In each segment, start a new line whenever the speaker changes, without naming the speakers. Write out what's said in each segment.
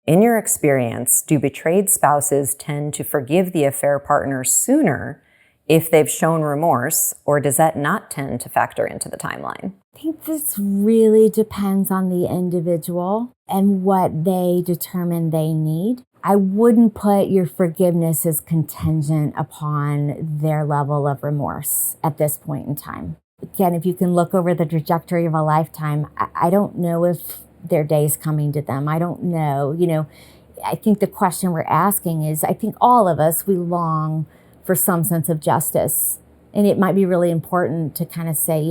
In your experience, do betrayed spouses tend to forgive the affair partner sooner if they've shown remorse, or does that not tend to factor into the timeline?
I think this really depends on the individual and what they determine they need. I wouldn't put your forgiveness as contingent upon their level of remorse at this point in time. Again, if you can look over the trajectory of a lifetime, I don't know if their day's coming to them. I don't know. I think the question we're asking is, I think all of us, we long for some sense of justice. And it might be really important to kind of say,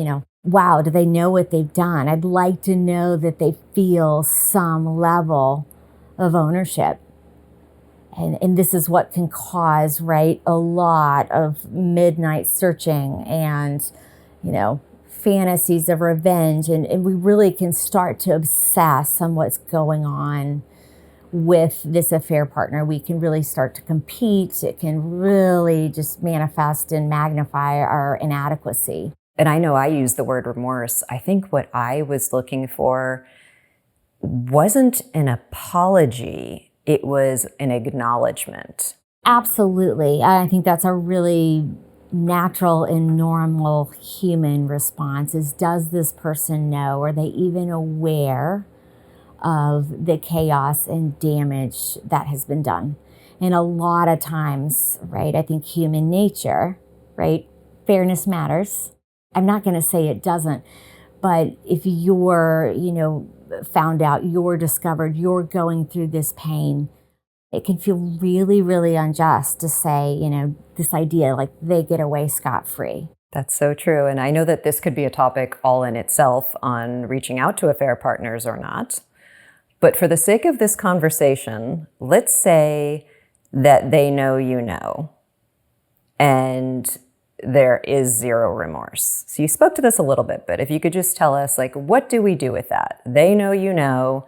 wow, do they know what they've done? I'd like to know that they feel some level of ownership. And this is what can cause, right, a lot of midnight searching and, fantasies of revenge. And we really can start to obsess on what's going on with this affair partner. We can really start to compete. It can really just manifest and magnify our inadequacy.
And I know I use the word remorse. I think what I was looking for wasn't an apology, it was an acknowledgement.
Absolutely. I think that's a really natural and normal human response is, does this person know? Are they even aware of the chaos and damage that has been done? And a lot of times, right, I think human nature, right, fairness matters. I'm not going to say it doesn't, but if you're, found out, you're discovered, you're going through this pain, it can feel really, really unjust to say, this idea like they get away scot-free.
That's so true. And I know that this could be a topic all in itself on reaching out to affair partners or not. But for the sake of this conversation, let's say that they know you know, and there is zero remorse. So you spoke to this a little bit, but if you could just tell us, what do we do with that? They know you know,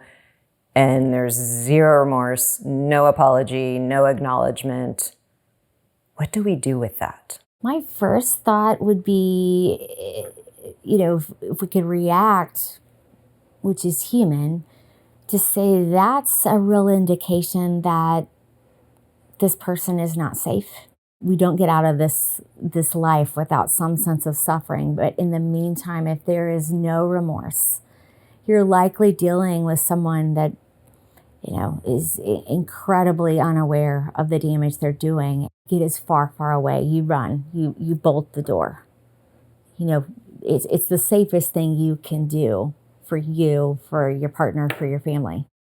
and there's zero remorse, no apology, no acknowledgement. What do we do with that?
My first thought would be, if we could react, which is human, to say that's a real indication that this person is not safe. We don't get out of this life without some sense of suffering. But in the meantime, if there is no remorse, you're likely dealing with someone that, is incredibly unaware of the damage they're doing. It is far, far away. You run, you bolt the door. It's the safest thing you can do for you, for your partner, for your family.